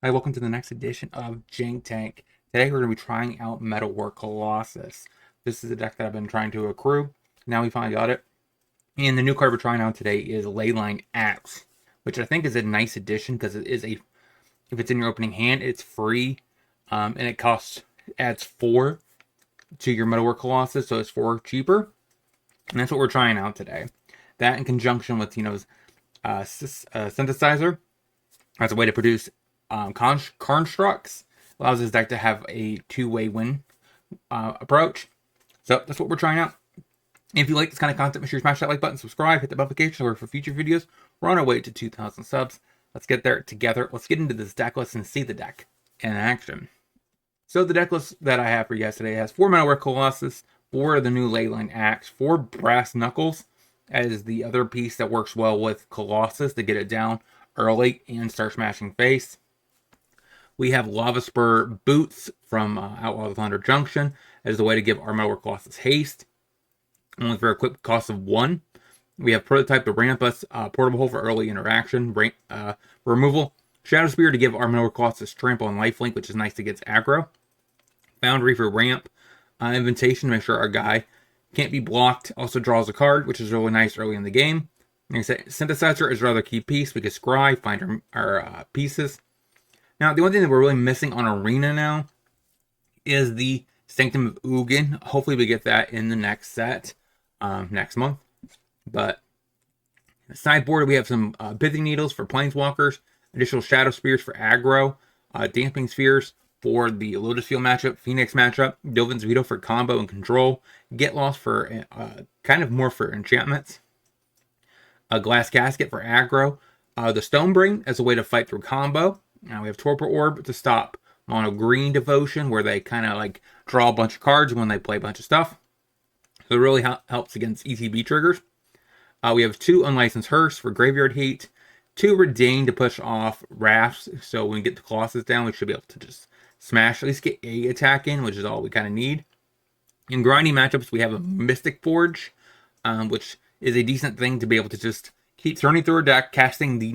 Hi, welcome to the next edition of Jank. Today we're going to be trying out Metalwork Colossus. This is a deck that I've been trying to accrue. Now we finally got it. And the new card we're trying out today is Leyline Axe, which I think is a nice addition because it is a, if it's in your opening hand, it's free. And it adds 4 to your Metalwork Colossus, so it's 4 cheaper. And that's what we're trying out today. That in conjunction with, synthesizer as a way to produce constructs, allows this deck to have a two-way win approach. So that's what we're trying out. If you like this kind of content, make sure you smash that like button, subscribe, hit the notification alert for future videos. We're on our way to 2,000 subs. Let's get there together. Let's get into this deck list and see the deck in action. So the deck list that I have for you guys today has 4 Metalwork Colossus, 4 of the new Leyline Axe, 4 Brass Knuckles as the other piece that works well with Colossus to get it down early and start smashing face. We have Lava Spur Boots from Outlaw of Thunder Junction as the way to give our Metalwork Colossus haste, only for a quick cost of 1. We have Prototype to ramp us, Portable Hole for early interaction, removal, Shadow Spear to give our Metalwork Colossus trample and lifelink, which is nice against aggro, Foundry for ramp, Invitation to make sure our guy can't be blocked, also draws a card, which is really nice early in the game. Like I said, Synthesizer is another key piece. We can scry, find our pieces. Now, the only thing that we're really missing on Arena now is the Sanctum of Ugin. Hopefully we get that in the next set, next month. But the sideboard, we have some Pithing Needles for Planeswalkers, additional Shadow Spears for aggro, Damping Spheres for the Lotus Field matchup, Phoenix matchup, Dovin's Veto for combo and control, Get Lost for kind of more for enchantments, a Glass Casket for aggro, the Stonebrain as a way to fight through combo. Now we have Torpor Orb to stop Mono Green Devotion, where they kind of like draw a bunch of cards when they play a bunch of stuff. So it really helps against ETB triggers. We have 2 Unlicensed Hearse for Graveyard Heat, 2 Redain to push off Rafts, so when we get the Colossus down, we should be able to just smash, at least get a attack in, which is all we kind of need. In grinding matchups, we have a Mystic Forge, which is a decent thing to be able to just keep turning through our deck, casting the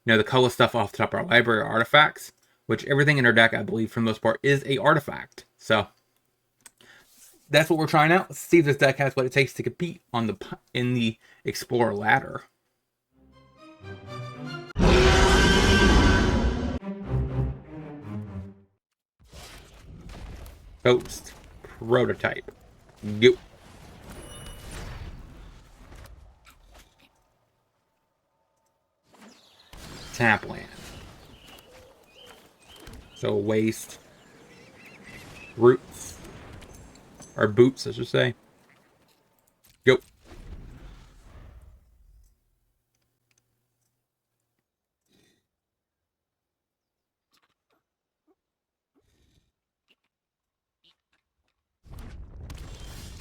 the color stuff off the top of our library artifacts, which everything in our deck, I believe, for the most part, is a artifact. So that's what we're trying out. Let's see if this deck has what it takes to compete in the Explorer ladder. Ghost Prototype. Go. Tap land. So waste. Roots. Or boots, I should say. Go.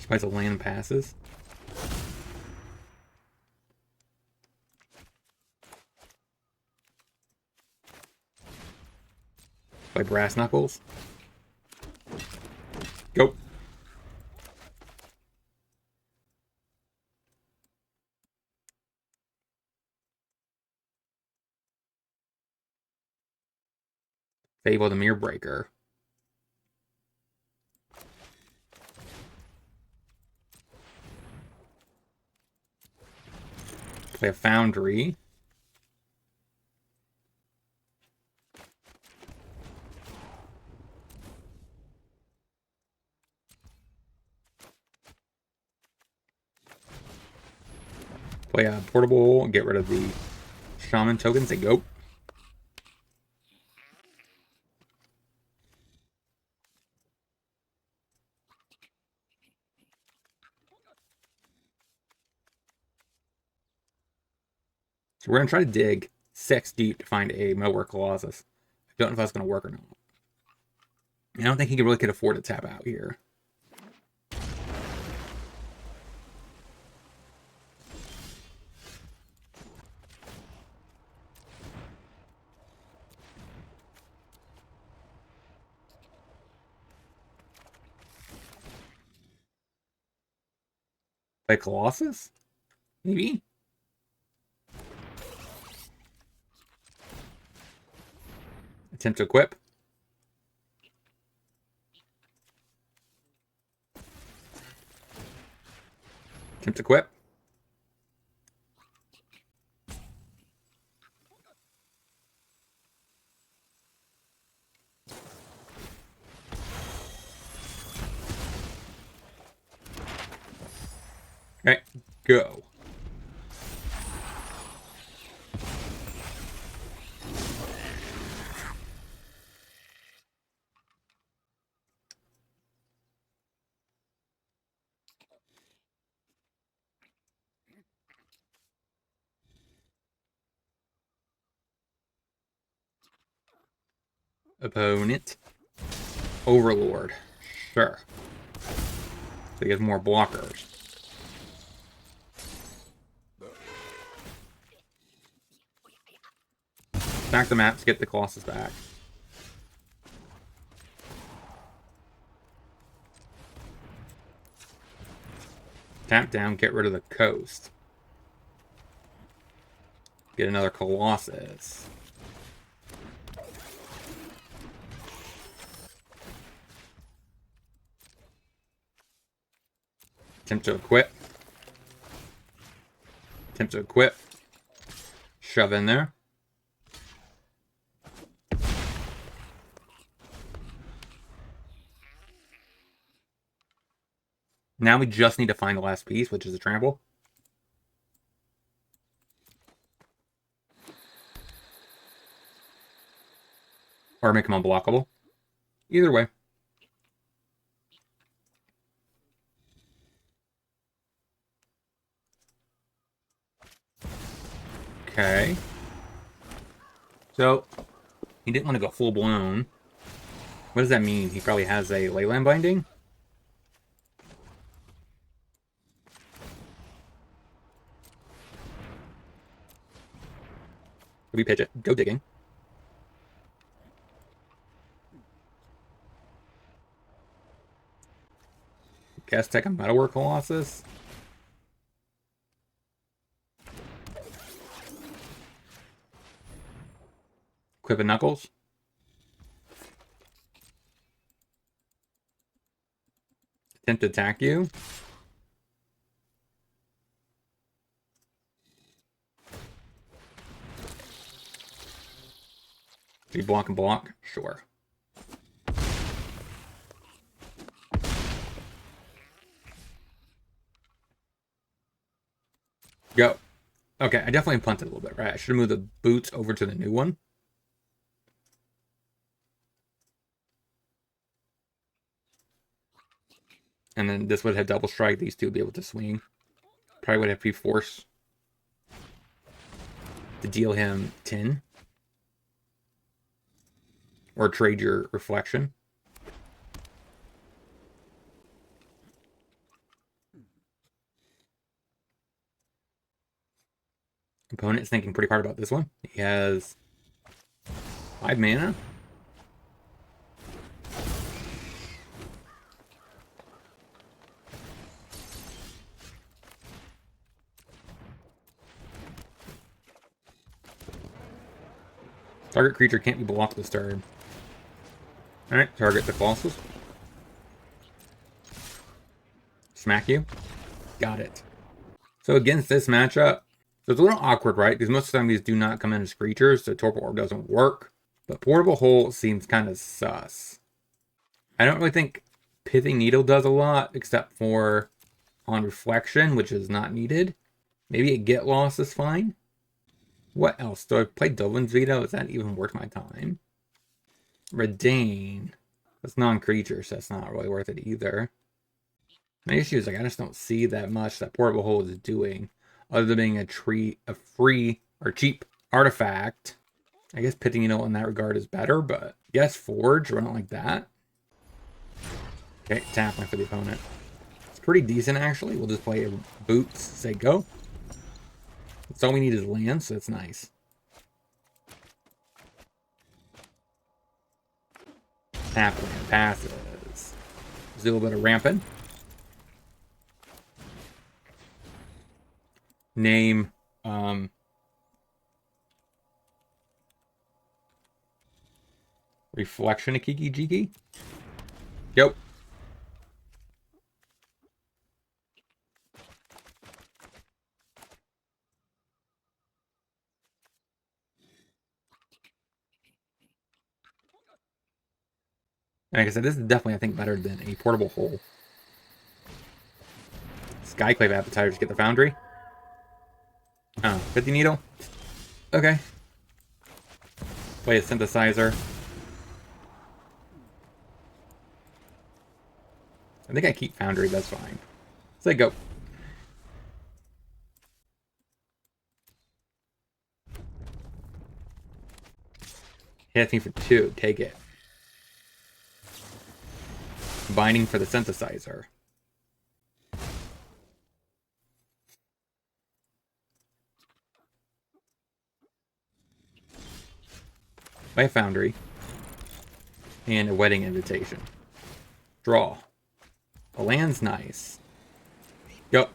Surprise, a land passes. By Brass Knuckles. Go. Fable the Mirror Breaker. Play a Foundry. Play a Portable, get rid of the Shaman tokens, and go. So we're going to try to dig 6 deep to find a Metalwork Colossus. I don't know if that's going to work or not. I don't think he really could afford to tap out here. Play Colossus? Maybe? Attempt to equip. Attempt to equip. Okay, go. Opponent. Overlord. Sure. So he has more blockers. Back the maps, get the Colossus back. Tap down, get rid of the coast. Get another Colossus. Attempt to equip. Attempt to equip. Shove in there. Now we just need to find the last piece, which is a trample. Or make him unblockable. Either way. Okay. So, he didn't want to go full blown. What does that mean? He probably has a Leyland binding? We pitch it. Go digging. Guess take a Metalwork Colossus. Equip a Knuckles. Attempt to attack you. Do you block and block? Sure. Go. Okay, I definitely punted a little bit, right? I should have moved the boots over to the new one. And then this would have double strike. These two would be able to swing. Probably would have to be forced to deal him 10. Or trade your reflection. Opponent's thinking pretty hard about this one. He has 5 mana. Target creature can't be blocked this turn. Alright, target the Colossus. Smack you. Got it. So against this matchup, so it's a little awkward, right? Because most of the time these do not come in as creatures, so Torpor Orb doesn't work. But Portable Hole seems kind of sus. I don't really think Pithing Needle does a lot, except for on Reflection, which is not needed. Maybe a Get Lost is fine. What else? Do I play Dovlin's Veto? Is that even worth my time? Redain. That's non-creature, so that's not really worth it either. My issue is, like, I just don't see that much that Portable Hole is doing, other than being a free or cheap artifact. I guess Pithing Needle in that regard is better, but yes, Forge, run it like that. Okay, tapping for the opponent. It's pretty decent, actually. We'll just play Boots, say go. That's all we need is land, so that's nice. Tap land passes. There's a little bit of ramping. Name. Reflection of KebbieG. Yep. Like I said, this is definitely, I think, better than a portable hole. Skyclave appetizers get the foundry. Oh, 50 needle. Okay. Play a synthesizer. I think I keep foundry, that's fine. Say go. Hits me for 2. Take it. Binding for the synthesizer. Play a foundry. And a wedding invitation. Draw. The land's nice. Go.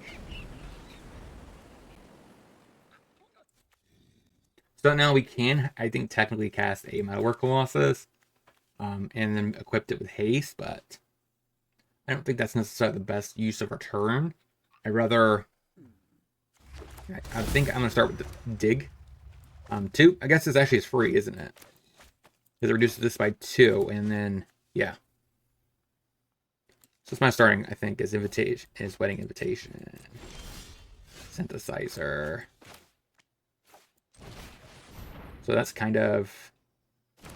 So now we can, I think, technically cast a Metalwork Colossus. And then equipped it with haste, but I don't think that's necessarily the best use of our turn. I'd rather... I think I'm going to start with the dig. 2. I guess this actually is free, isn't it? Because it reduces this by 2, and then, yeah. So it's my starting, I think, is wedding invitation. Synthesizer. So that's kind of a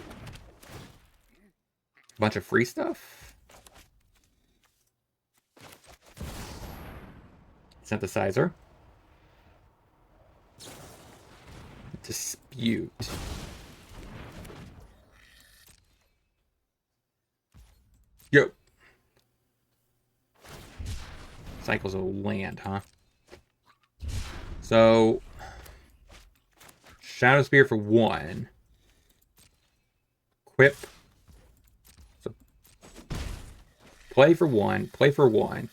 bunch of free stuff. Synthesizer. Dispute. Yo. Cycles of land, huh? So Shadow Spear for 1. Equip. So play for 1. Play for 1.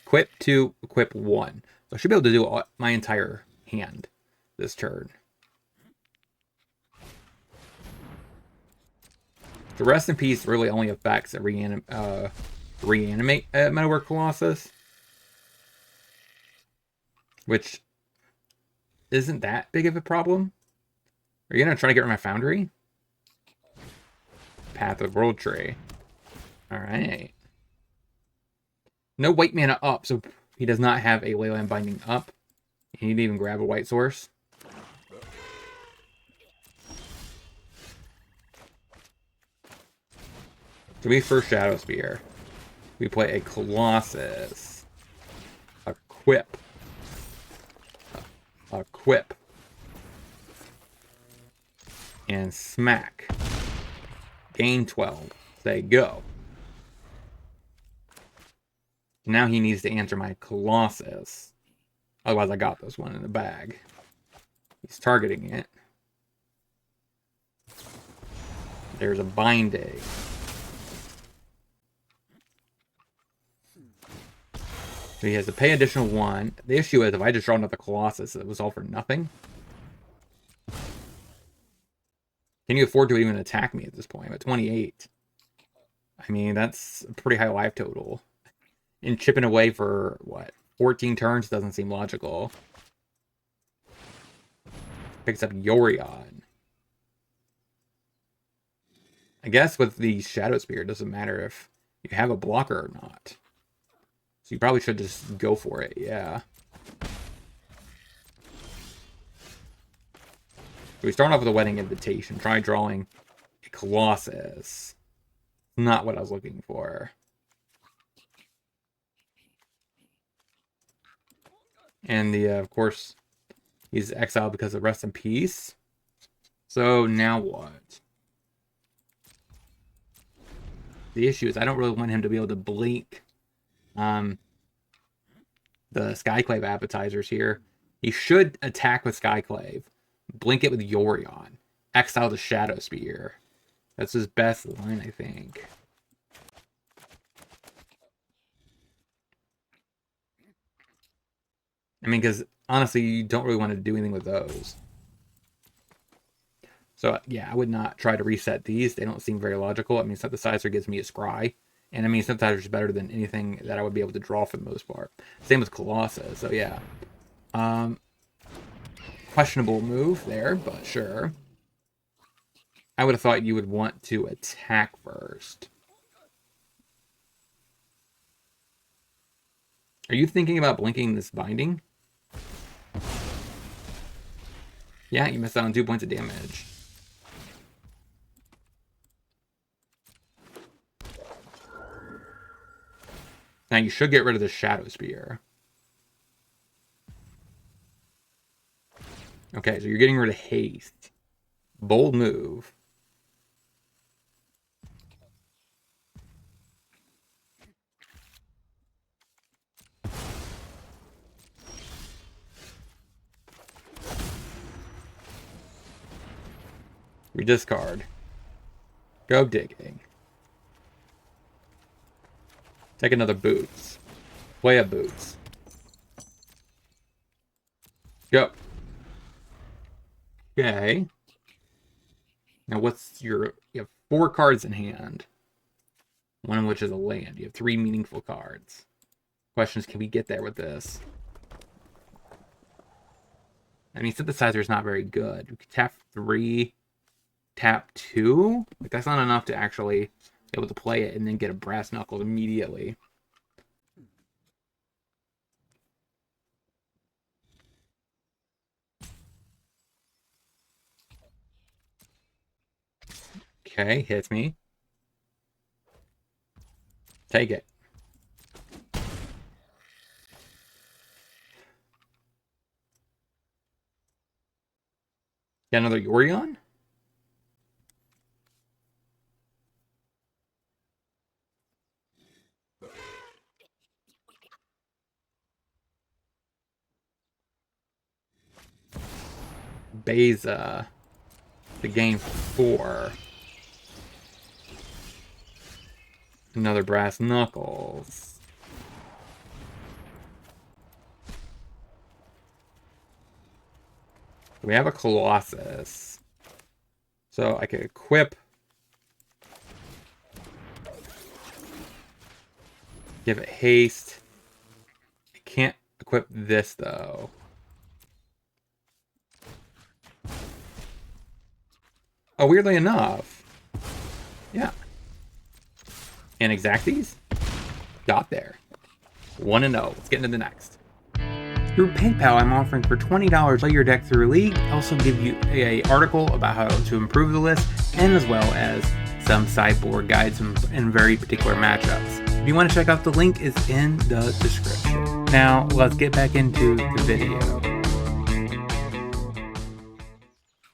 Equip 2. Equip 1. So I should be able to do my entire hand this turn. The Rest in Peace really only affects a reanimate Metalwork Colossus, which isn't that big of a problem. Are you gonna try to get rid of my foundry? Path of World Tree. Alright. No white mana up, so he does not have a Leyland Binding up. You need to even grab a white source. So we first Shadow Spear. We play a Colossus. Equip. Equip. And smack. Gain 12. Say go. Now he needs to answer my Colossus. Otherwise I got this one in the bag. He's targeting it. There's a binding. So he has to pay additional 1. The issue is if I just draw another Colossus, it was all for nothing. Can you afford to even attack me at this point? I'm at 28. I mean, that's a pretty high life total. And chipping away for, what, 14 turns doesn't seem logical. Picks up Yorion. I guess with the Shadow Spear, it doesn't matter if you have a blocker or not. So you probably should just go for it, yeah. So we start off with a wedding invitation. Try drawing a Colossus. Not what I was looking for. And of course, he's exiled because of Rest in Peace. So now what? The issue is I don't really want him to be able to blink the Skyclave appetizers here. He should attack with Skyclave, blink it with Yorion, exile the Shadow Spear. That's his best line, I think. I mean, because honestly, you don't really want to do anything with those. So yeah, I would not try to reset these. They don't seem very logical. I mean, Synthesizer gives me a scry. And I mean, Synthesizer is better than anything that I would be able to draw for the most part. Same with Colossus. So yeah. Questionable move there, but sure. I would have thought you would want to attack first. Are you thinking about blinking this binding? Yeah, you missed out on 2 points of damage. Now you should get rid of the Shadow Spear. Okay, so you're getting rid of haste. Bold move. We discard. Go digging. Take another boots. Play a boots. Go. Okay. Now what's your... You have 4 cards in hand. One of which is a land. You have 3 meaningful cards. Question is, can we get there with this? I mean, Synthesizer is not very good. We could tap 3, tap 2. Like, that's not enough to actually be able to play it and then get a Brass Knuckles immediately. Okay, hits me. Take it. Got another Yorion? Beza. The game 4. Another Brass Knuckles. We have a Colossus. So I could equip. Give it haste. I can't equip this though. Oh, weirdly enough. Yeah. And Exacties? Got there. 1-0. Let's get into the next. Through PayPal, I'm offering for $20 play your deck through League. I also give you an article about how to improve the list, and as well as some sideboard guides in very particular matchups. If you want to check out the link, is in the description. Now, let's get back into the video.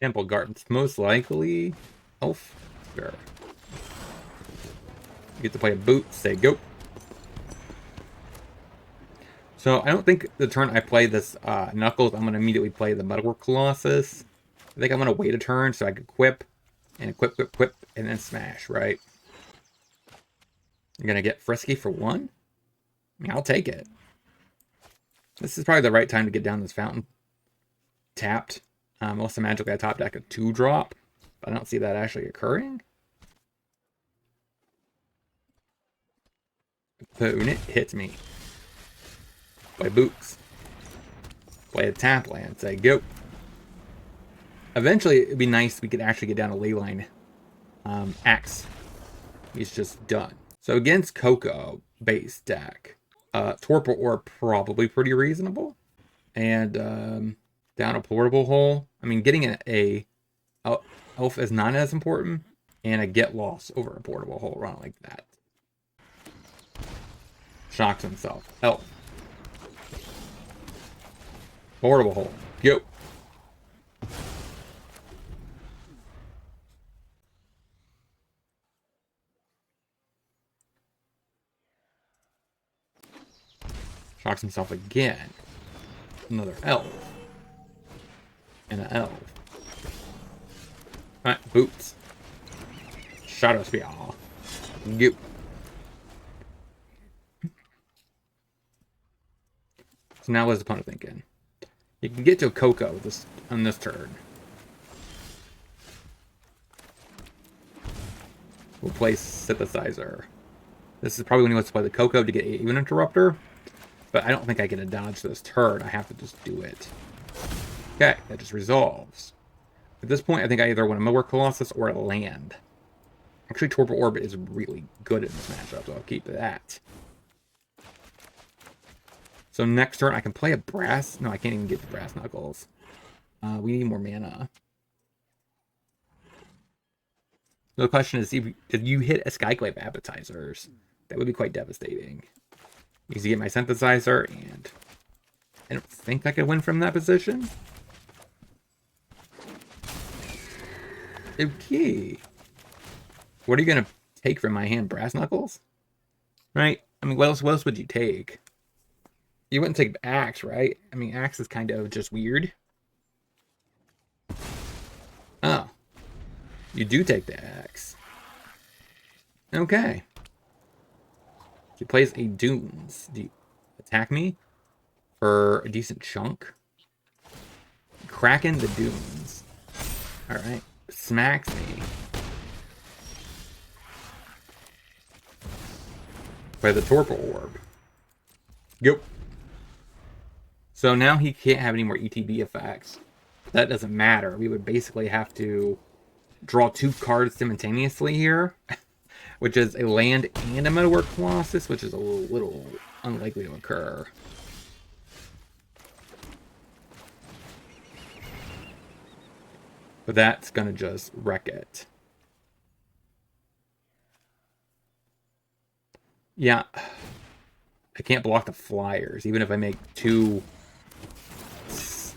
Temple Gardens, most likely Elf. Sure. You get to play a boot, say go. So I don't think the turn I play this Knuckles, I'm going to immediately play the Metalwork Colossus. I think I'm going to wait a turn so I can equip, and equip, and then smash, right? You're going to get Frisky for 1? I mean, I'll take it. This is probably the right time to get down this fountain. Tapped. Most of Magically I top deck a 2-drop. But I don't see that actually occurring. Opponent hits me. Play boots. Play a tap land. Say go. Eventually, it'd be nice if we could actually get down a Leyline. Axe. He's just done. So against Coco base deck, Torpor Orb probably pretty reasonable. And down a Portable Hole. I mean, getting a Elf is not as important. And a Get Lost over a Portable Hole run like that. Shocks himself. Elf. Portable Hole. Go. Shocks himself again. Another Elf. And an Elf. Alright, boots. Shadow Spear. Go. So now what's the opponent thinking? You can get to a Coco on this turn. We'll play Synthesizer. This is probably when he wants to play the Coco to get an even interrupter. But I don't think I can dodge this turn. I have to just do it. Okay, that just resolves. At this point, I think I either want to Metalwork Colossus or a land. Actually, Torpor Orbit is really good in this matchup, so I'll keep that. So next turn, I can play a Brass... No, I can't even get the Brass Knuckles. We need more mana. So the question is, if you hit a Skyclave Appetizers, that would be quite devastating. Because you get my Synthesizer, and I don't think I could win from that position. Okay. What are you going to take from my hand? Brass Knuckles? Right? I mean, what else would you take? You wouldn't take Axe, right? I mean, Axe is kind of just weird. Oh. You do take the Axe. Okay. He plays a Dunes. Do you attack me for a decent chunk? Cracking the Dunes. Alright. Smacks me. Play the Torpor Orb. Yep. So now he can't have any more ETB effects. That doesn't matter. We would basically have to draw 2 cards simultaneously here. Which is a land and a Metalwork Colossus, which is a little unlikely to occur. But that's going to just wreck it. Yeah. I can't block the flyers, even if I make 2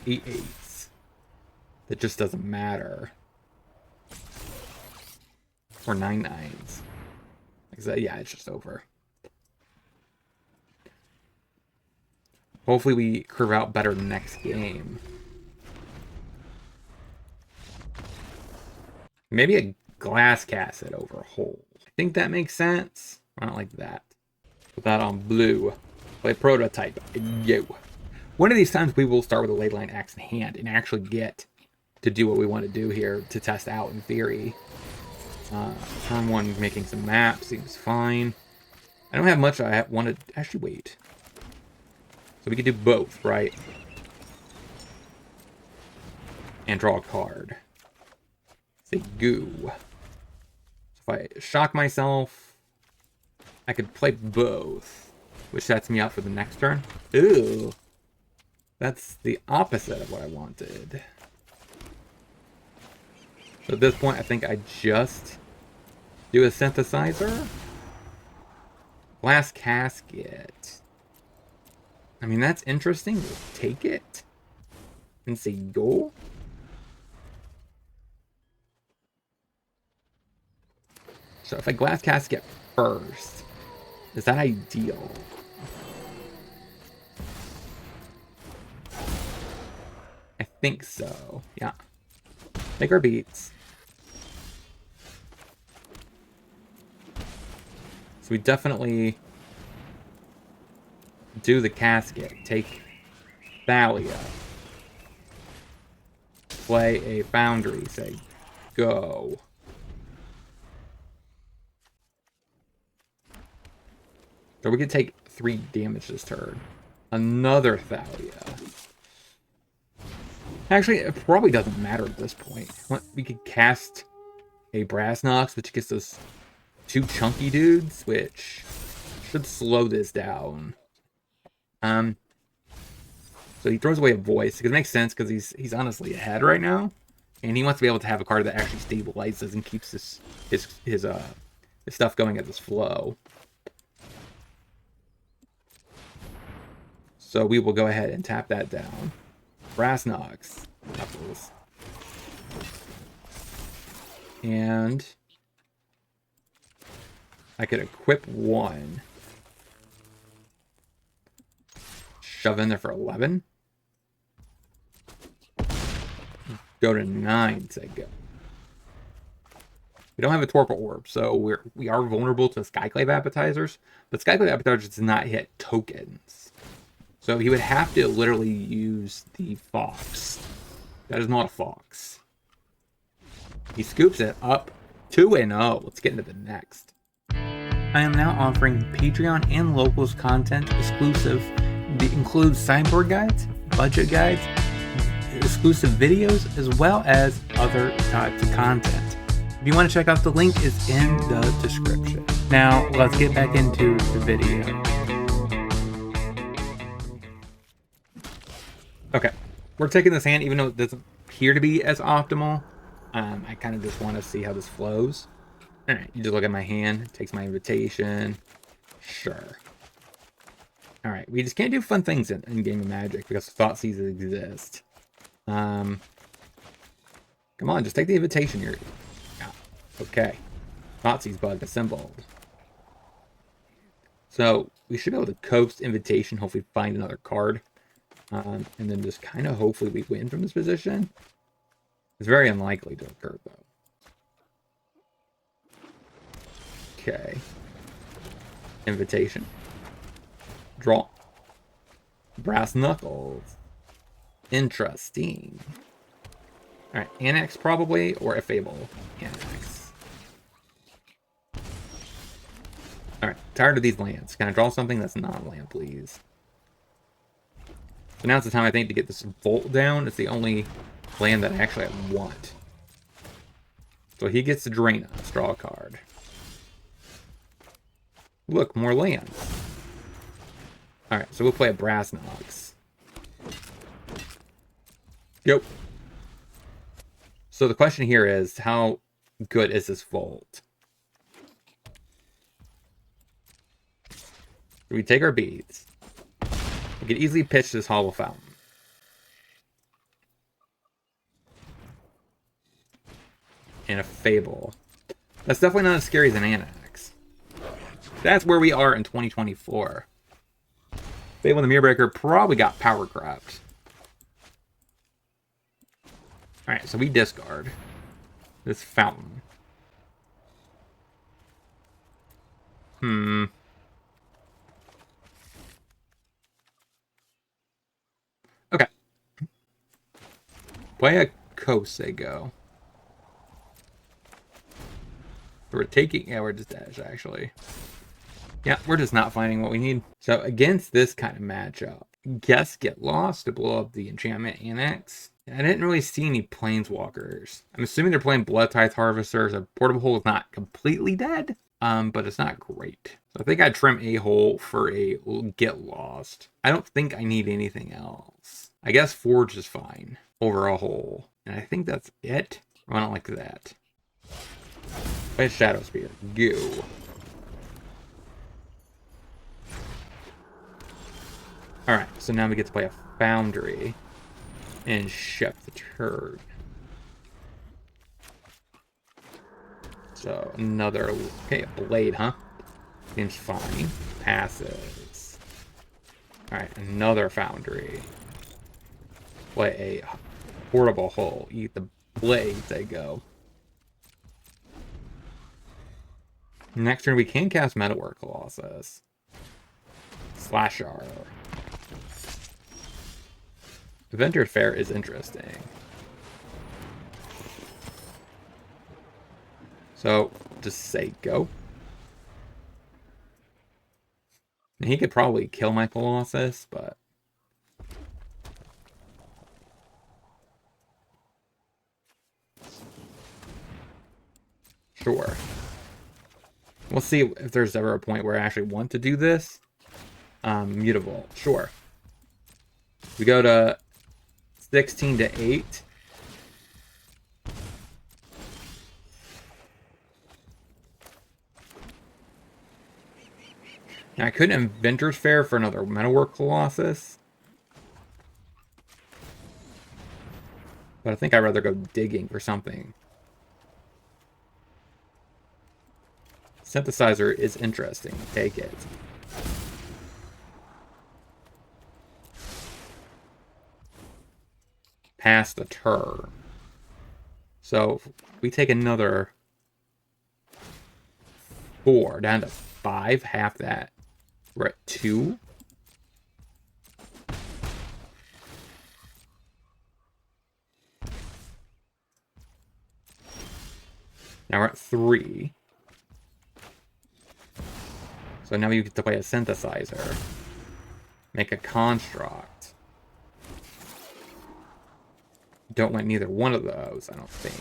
8/8s. That just doesn't matter. Or 9/9s. Yeah, it's just over. Hopefully we curve out better next game. Maybe a glass casket over a hole. I think that makes sense. I don't like that. Put that on blue. Play Prototype. Yo. One of these times we will start with a Leyline Axe in hand and actually get to do what we want to do here to test out in theory. Turn 1 making some maps seems fine. I don't have much I want to... Actually, wait. So we could do both, right? And draw a card. Say goo. So if I shock myself, I could play both, which sets me up for the next turn. Ooh. That's the opposite of what I wanted. So at this point, I think I just do a Synthesizer. Glass casket. I mean, that's interesting. We'll take it. And say go. So if I glass casket first, is that ideal? I think so. Yeah. Take our beats. So we definitely do the casket. Take Thalia. Play a Foundry. Say go. So we could take 3 damage this turn. Another Thalia. Actually, it probably doesn't matter at this point. We could cast a Brass Nox, which gets us 2 chunky dudes, which should slow this down. So he throws away a Voice, because it makes sense, because he's honestly ahead right now. And he wants to be able to have a card that actually stabilizes and keeps his stuff going at this flow. So we will go ahead and tap that down. Brass Nox. Knuckles. And I could equip 1. Shove in there for 11. Go to 9. Say go. We don't have a Torpor Orb, so we are vulnerable to Skyclave Appetizers. But Skyclave Appetizers does not hit tokens. So he would have to literally use the Fox. That is not a Fox. He scoops it up 2-0. Let's get into the next. I am now offering Patreon and locals content exclusive that includes sideboard guides, budget guides, exclusive videos, as well as other types of content. If you want to check out, the link is in the description. Now, let's get back into the video. Okay, we're taking this hand, even though it doesn't appear to be as optimal. I kind of just want to see how this flows. All right, you just look at my hand, it takes my invitation. Sure. All right, we just can't do fun things in Game of Magic because Thoughtseizes exist. Come on, just take the invitation here. Yeah, okay. Thoughtseize bug assembled. So we should be able to coast invitation, hopefully find another card. And then just kind of hopefully we win from this position. It's very unlikely to occur, though. Okay. Invitation. Draw. Brass knuckles. Interesting. Alright, Annex probably, or a Fable. Annex. Alright, tired of these lands. Can I draw something that's not a land, please? So now's the time, I think, to get this Volt down. It's the only land that actually I want. So he gets to drain us. Draw a card. Look, more lands. Alright, so we'll play a Brass Knucks. Yep. So the question here is, how good is this Volt? We take our beads. We could easily pitch this Hollow Fountain. And a Fable. That's definitely not as scary as an Annex. That's where we are in 2024. Fable and the Mirrorbreaker probably got power crept. Alright, so we discard this Fountain. Okay. Play a KebbieG. We're taking... Yeah, we're just dash, actually. Yeah, we're just not finding what we need. So, against this kind of matchup, guess Get Lost to blow up the Enchantment Annex. I didn't really see any Planeswalkers. I'm assuming they're playing Blood Tithe Harvester, so Portable Hole is not completely dead, but it's not great. So I think I'd trim a hole for a Get Lost. I don't think I need anything else. I guess Forge is fine over a hole. And I think that's it. I don't like that. Play a Shadow Spear. Go. Alright, so now we get to play a Foundry and ship the turd. So another, okay, a Blade, huh? Seems fine. Passes. Alright, another Foundry. Play a Portable Hole. Eat the Blades, they go. Next turn we can cast Metalwork Colossus. Slasher. Adventure Fair is interesting. So, just say go. And he could probably kill my Colossus, but... Sure. We'll see if there's ever a point where I actually want to do this. Mutable. Sure. We go to 16 to 8. Now I could Inventor's Fair for another Metalwork Colossus. But I think I'd rather go digging for something. Synthesizer is interesting. Take it. Pass the turn. So we take another 4 down to 5, half that. We're at 2. Now we're at 3. So now you get to play a synthesizer. Make a construct. Don't want neither one of those, I don't think.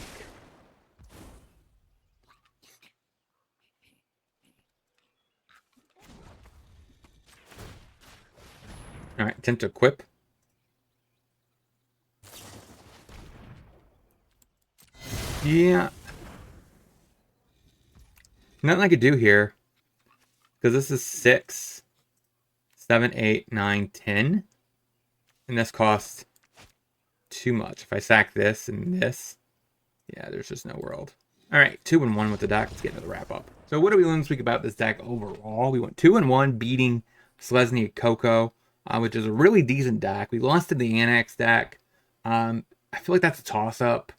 Alright, attempt to equip. Yeah. Nothing I could do here. Because this is 6, 7, 8, 9, 10. And this costs too much. If I sack this and this, yeah, there's just no world. Alright, 2-1 with the deck. Let's get into the wrap-up. So what do we learn this week about this deck overall? We went 2-1 beating Selesnya Coco, which is a really decent deck. We lost to the Annex deck. I feel like that's a toss-up.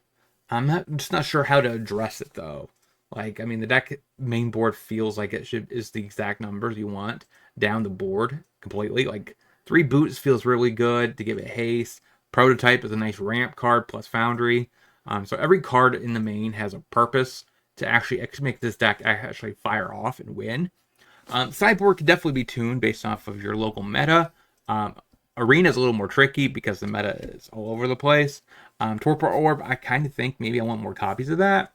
I'm just not sure how to address it, though. Like, I mean, the deck main board feels like it is the exact numbers you want down the board completely. Like, 3 boots feels really good to give it haste. Prototype is a nice ramp card plus Foundry. So every card in the main has a purpose to actually make this deck actually fire off and win. Sideboard could definitely be tuned based off of your local meta. Arena is a little more tricky because the meta is all over the place. Torpor Orb, I kind of think maybe I want more copies of that.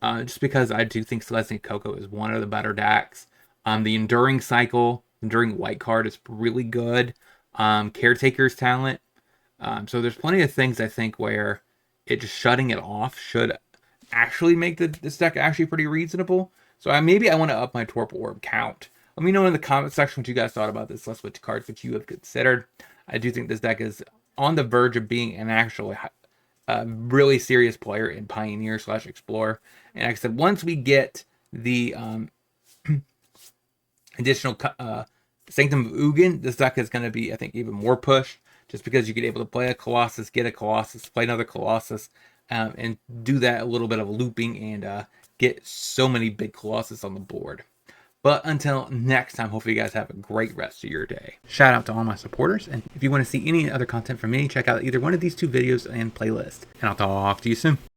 Just because I do think Selesnya Coco is one of the better decks. The Enduring Cycle, Enduring White card is really good. Caretaker's Talent. So there's plenty of things I think where it just shutting it off should actually make this deck actually pretty reasonable. So maybe I want to up my Torpor Orb count. Let me know in the comment section what you guys thought about this list, which cards which you have considered. I do think this deck is on the verge of being an actually really serious player in Pioneer / Explorer. And like I said, once we get the additional Sanctum of Ugin, this deck is going to be, I think, even more pushed. Just because you get able to play a Colossus, get a Colossus, play another Colossus, and do that a little bit of looping and get so many big Colossus on the board. But until next time, hopefully you guys have a great rest of your day. Shout out to all my supporters, and if you want to see any other content from me, check out either one of these 2 videos and playlist. And I'll talk to you soon.